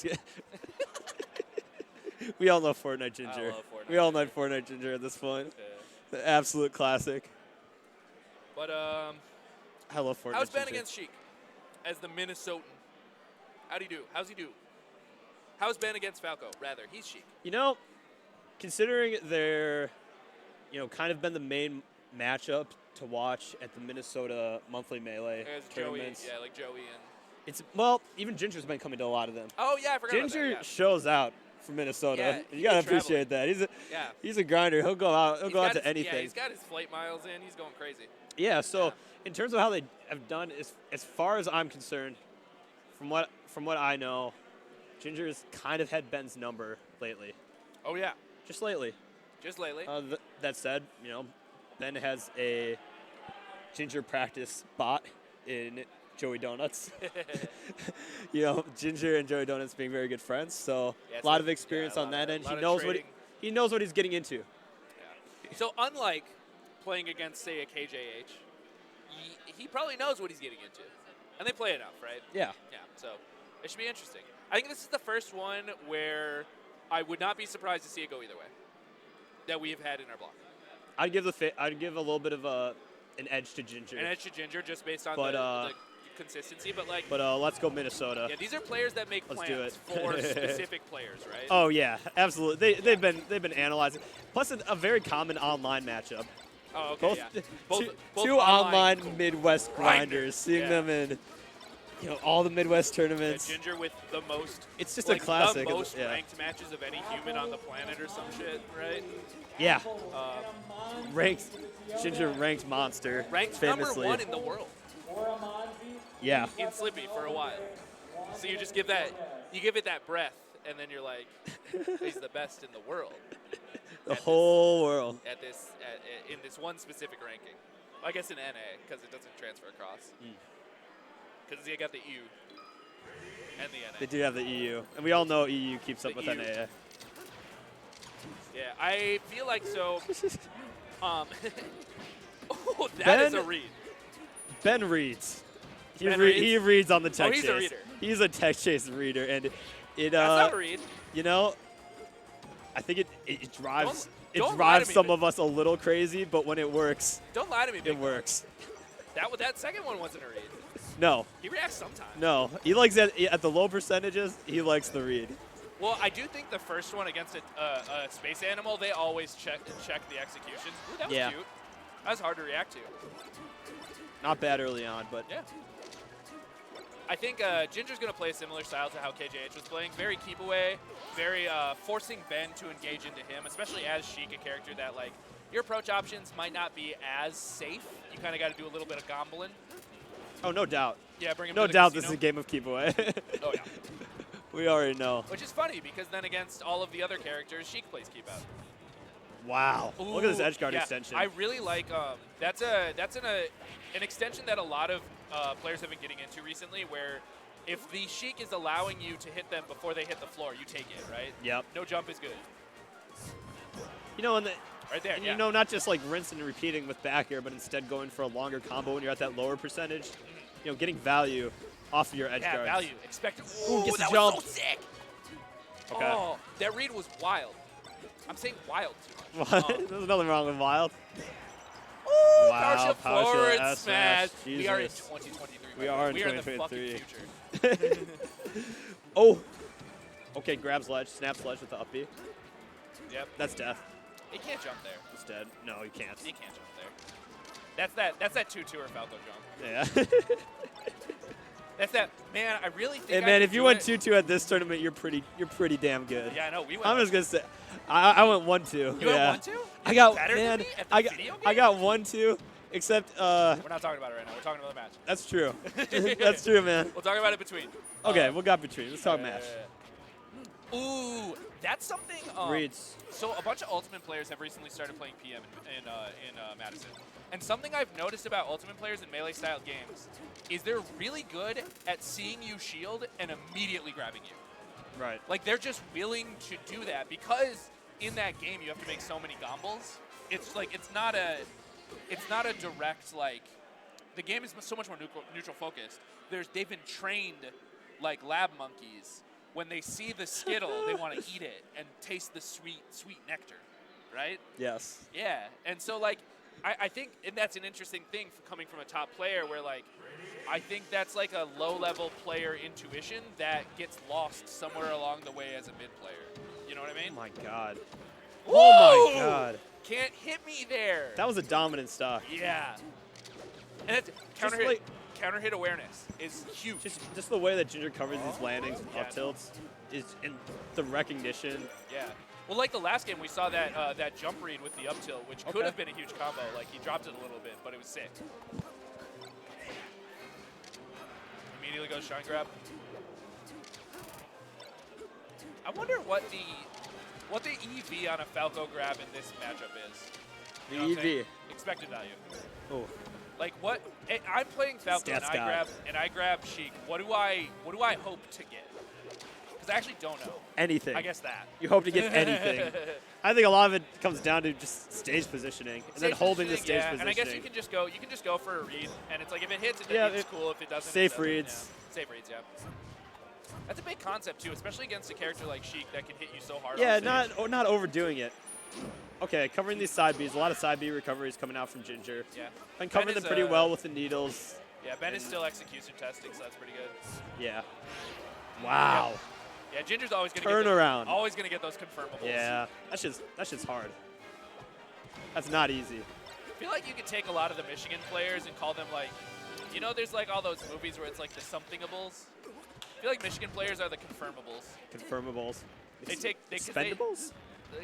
Ginger's. We all love Fortnite Ginger. I love Fortnite We all Ginger. know Fortnite Ginger at this point. Yeah. The absolute classic. But I love Fortnite how's Ben Ginger. against Sheik as the Minnesotan? How'd he do? How's he do? How's Ben against Falco? Rather, he's Sheik. You know, considering they're, kind of been the main matchup to watch at the Minnesota monthly melee As tournaments. Joey, yeah, like Joey and. Even Ginger's been coming to a lot of them. Oh yeah, I forgot about that. Ginger Yeah. shows out for Minnesota. Yeah, you he gotta be traveling. appreciate that. Yeah. He's a grinder. He'll go out. He'll go out to anything. Yeah, he's got his flight miles in. He's going crazy. Yeah. So in terms of how they have done, as far as I'm concerned, from what I know, Ginger's kind of had Ben's number lately. Oh yeah. Just lately. Just lately. That said, Ben has a Ginger practice bot in Joey Donuts. Ginger and Joey Donuts being very good friends, so a lot of experience on that end. He knows what he's getting into. Yeah. So unlike playing against, say, a KJH, he probably knows what he's getting into, and they play enough, right? Yeah. Yeah. So it should be interesting. I think this is the first one where I would not be surprised to see it go either way that we have had in our block. I'd give a little bit of an edge to Ginger. An edge to Ginger just based on the consistency, but let's go Minnesota. Yeah, these are players that make plans for specific players, right? Oh yeah, absolutely. They've been analyzing. Plus a very common online matchup. Oh, okay. Both two online Midwest grinders. Seeing them in all the Midwest tournaments. Yeah, Ginger with the most. It's just a classic. The most ranked matches of any human on the planet or some shit, right? Yeah. Ginger ranked monster. Ranked famously. #1 in the world. Yeah. In Slippy for a while. So you just give it that breath, and then you're like, he's the best in the world. The whole world. In this one specific ranking. I guess in NA, because it doesn't transfer across. Because you got the EU and the NA. They do have the EU. And we all know EU keeps up with NA. Yeah, I feel like so. That is a read. Ben reads. He reads on the tech chase. He's a reader. He's a tech chase reader, and that's not a read. I think it drives Don't lie to me, some of us a little crazy, but when it works, don't lie to me. It works. That second one wasn't a read. No. He reacts sometimes. No, he likes at the low percentages. He likes the read. Well, I do think the first one against a space animal, they always check the executions. Ooh, that was cute. That was hard to react to. Not bad early on, but yeah. I think Ginger's going to play a similar style to how KJH was playing. Very keep away, very forcing Ben to engage into him, especially as Sheik, a character that your approach options might not be as safe. You kind of got to do a little bit of gambling. Oh, no doubt. Yeah, bring him no to the doubt casino. This is a game of keep away. Oh, yeah. We already know. Which is funny, because then against all of the other characters, Sheik plays keep out. Wow. Ooh, look at this edge guard extension. I really like that's an extension that a lot of players have been getting into recently, where if the Sheik is allowing you to hit them before they hit the floor, you take it, right? Yep. No jump is good. Right there, yeah. Not just rinsing and repeating with back air, but instead going for a longer combo when you're at that lower percentage. Getting value off of your edge guards. Yeah, value. Expected. Ooh, gets that the jump. was so sick. Okay. Oh, that read was wild. I'm saying wild too much. There's nothing wrong with wild. Ooh, Wow, power shift forward S smash. Jesus. We are in 2023. We are in We are in the 2023. fucking future. Oh. Okay, grabs ledge, snaps ledge with the up B. Yep. That's death. He can't jump there. It's dead. No, he can't. He can't jump there. That's that 2-2 or Falco jump. Yeah. That's that. Man, I really think. Hey man, if you went 2-2 at this tournament, you're pretty damn good. Yeah, I know. We went. I'm just gonna say, I went 1-2. You yeah. went 1-2? I got better man. than me at the video game? I got 1-2. Except we're not talking about it right now. We're talking about the match. That's true. That's true, man. We'll talk about it between. Okay, we'll got between. Let's talk match. Ooh, that's something. Reads. So a bunch of Ultimate players have recently started playing PM in Madison. And something I've noticed about Ultimate players in Melee-style games is they're really good at seeing you shield and immediately grabbing you. Right. They're just willing to do that because in that game you have to make so many gombles. It's not a direct the game is so much more neutral focused. They've been trained like lab monkeys when they see the Skittle, they want to eat it and taste the sweet, sweet nectar, right? Yes. Yeah, and so like, I think, and that's an interesting thing coming from a top player where like, I think that's like a low-level player intuition that gets lost somewhere along the way as a mid player. You know what I mean? Oh my god. Whoa! Oh my god. Can't hit me there. That was a dominant stock. Yeah. And it's counter hit awareness is huge. Just the way that Ginger covers these landings and up tilts is in the recognition. Yeah. Well, like the last game, we saw that that jump read with the up tilt, which could have been a huge combo. Like he dropped it a little bit, but it was sick. Immediately goes shine grab. I wonder what the EV on a Falco grab in this matchup is. You know The EV. Expected value. Oh. Like what? I'm playing Falco and I grab Sheik. What do I hope to get? Because I actually don't know. Anything. I guess that. You hope to get anything. I think a lot of it comes down to just stage positioning and then holding the stage positioning. And I guess you can just go for a read, and it's like if it hits, it's cool. If it doesn't, safe reads. Yeah. Safe reads, yeah. That's a big concept too, especially against a character like Sheik that can hit you so hard. Yeah, not overdoing it. Okay, covering these side Bs. A lot of side B recoveries coming out from Ginger. Yeah. Been covering them pretty well with the needles. Yeah, Ben is still execution testing, so that's pretty good. Yeah. Wow. Yeah, Ginger's always gonna get those confirmables. Yeah, that shit's hard. That's not easy. I feel like you could take a lot of the Michigan players and call them like, you know, there's like all those movies where it's like the somethingables. I feel like Michigan players are the confirmables. Confirmables. Expendables?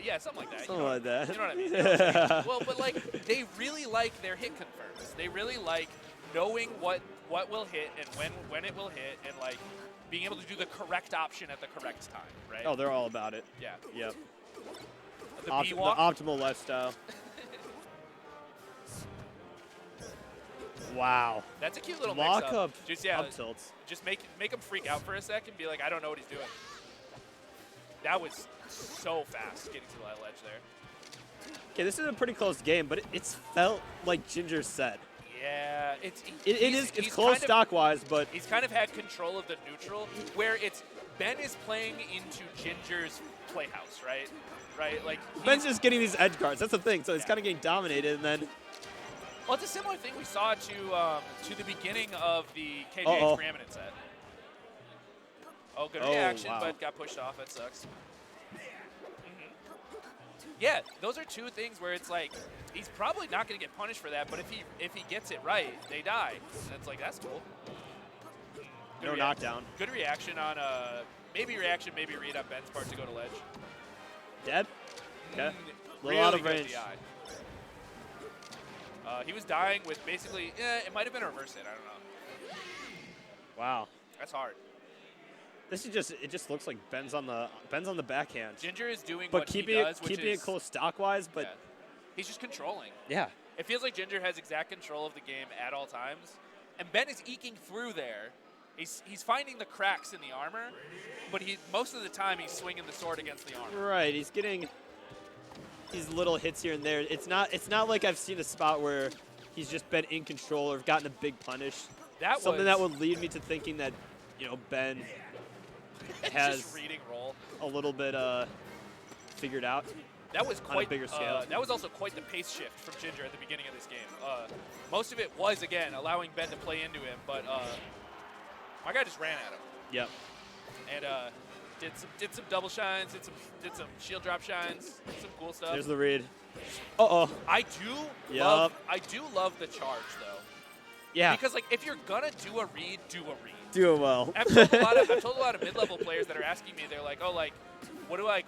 Yeah, something like that. Something like that. You know what I mean? You know what I mean? Well, but like they really like their hit confirms. They really like knowing what will hit and when it will hit, and like being able to do the correct option at the correct time, right? Oh, they're all about it. Yeah. Yep. The the optimal lifestyle. Wow. That's a cute little lock mix-up. up Just up tilts. Just make him freak out for a sec and be like, I don't know what he's doing. That was so fast getting to that ledge there. Okay, this is a pretty close game, but it's felt like Ginger's set. Yeah, it's close stock-wise, but he's kind of had control of the neutral, where it's Ben is playing into Ginger's playhouse, right? Right, like Ben's just getting these edge guards. That's the thing. So it's kind of getting dominated, and then. Well, it's a similar thing we saw to the beginning of the KJH preeminent set. Oh, good reaction, but got pushed off. That sucks. Yeah, those are two things where it's like he's probably not going to get punished for that, but if he gets it right, they die. And it's like, that's cool. No knockdown. Good reaction on maybe reaction, maybe read on Ben's part to go to ledge. Dead? Okay. A little really out of range. He was dying with basically, it might have been a reverse hit. I don't know. Wow. That's hard. This is it just looks like Ben's on the backhand. Ginger is doing but what keeping he does, keeping it close stock-wise, but he's just controlling. Yeah. It feels like Ginger has exact control of the game at all times, and Ben is eking through there. He's finding the cracks in the armor, but most of the time he's swinging the sword against the armor. Right. He's getting these little hits here and there. It's not like I've seen a spot where he's just been in control or gotten a big punish. Something that would lead me to thinking that, Ben has just reading roll a little bit figured out. That was quite on a bigger scale. That was also quite the pace shift from Ginger at the beginning of this game. Most of it was again allowing Ben to play into him, but my guy just ran at him. Yep. And did some double shines, did some shield drop shines, some cool stuff. There's the read. I do love the charge though. Yeah. Because like if you're gonna do a read, do a read. Do it well. I've told a lot of mid-level players that are asking me, they're like, oh, like, what do I,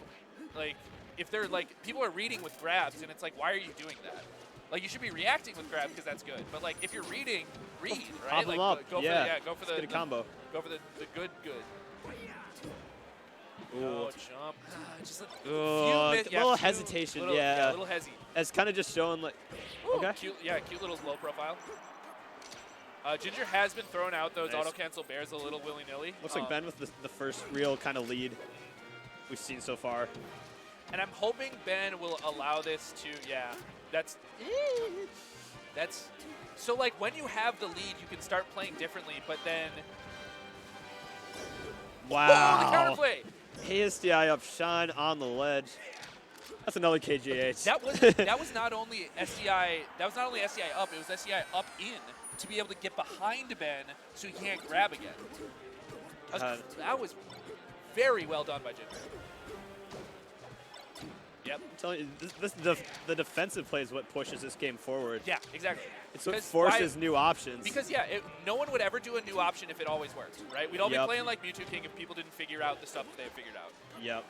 like, if they're like, people are reading with grabs, and it's like, why are you doing that? Like, you should be reacting with grabs because that's good. But like, if you're reading, read, right? Pop like, them up. Go for the combo. Go for the good. Ooh. Oh, jump. Just a little hesitation. Yeah, a little hezzy. It's kind of just showing like. Ooh, okay. Cute little low profile. Ginger has been throwing out those auto-cancel bears a little willy-nilly. Looks like Ben with the first real kind of lead we've seen so far. And I'm hoping Ben will allow this to, that's, so like when you have the lead, you can start playing differently, but then Wow. The counterplay. ASDI up, Shine on the ledge. That's another KGH. That was not only SDI. That was not only SDI up. It was SDI up in to be able to get behind Ben so he can't grab again. That was very well done by Ginger. Yep. I'm telling you, the defensive play is what pushes this game forward. Yeah, exactly. It's what forces new options. Because, yeah, no one would ever do a new option if it always worked, right? We'd all be playing like Mewtwo King if people didn't figure out the stuff that they had figured out. Yep.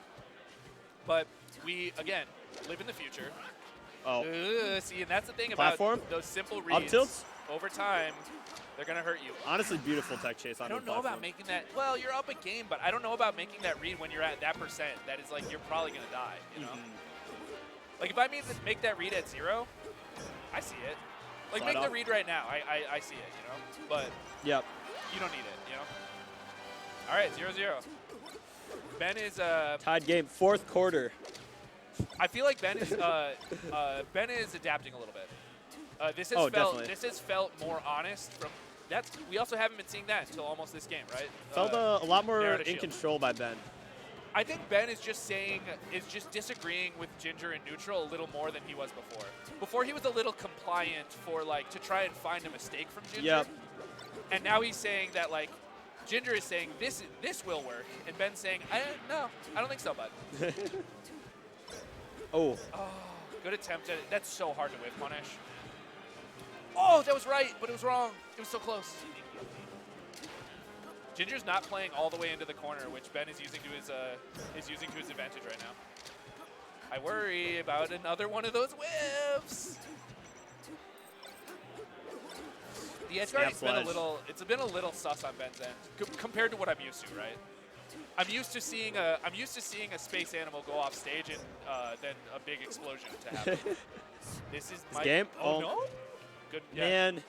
But we, again, live in the future. Oh. See, and that's the thing Platform? about those simple reads. Up tilts? Over time, they're going to hurt you. Honestly, beautiful tech chase on the platform. I don't know about making that. Well, you're up a game, but I don't know about making that read when you're at that percent. That is like, you're probably going to die, you know? Like, if I make that read at 0, I see it. Like, Slide make the read right now. I see it, you know? But yep. You don't need it, you know? All right, 0-0. Ben is tied game, fourth quarter. I feel like Ben is adapting a little bit. This has felt more honest from that. We also haven't been seeing that until almost this game, right? Felt a lot more in control by Ben. I think Ben is just disagreeing with Ginger in neutral a little more than he was before. Before he was a little compliant for like to try and find a mistake from Ginger. Yep. And now he's saying that like Ginger is saying this will work, and Ben's saying no, I don't think so, bud. Oh, good attempt at it. That's so hard to whip punish. Oh, that was right, but it was wrong. It was so close. Ginger's not playing all the way into the corner, which Ben is using to his advantage right now. I worry about another one of those whiffs. The edge guarding's been a little sus on Ben's end compared to what I'm used to, right? I'm used to seeing a space animal go off stage and then a big explosion to happen. This is my game. Oh no! Good. Yeah. Man,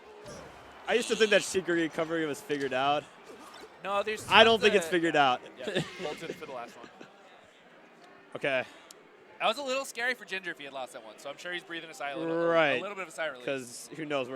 I used to think that Sheik recovery was figured out. No, there's. I don't think it's figured out. Yeah, bolted for the last one. Okay. That was a little scary for Ginger if he had lost that one, so I'm sure he's breathing a sigh a little bit of a sigh of relief. Because who knows where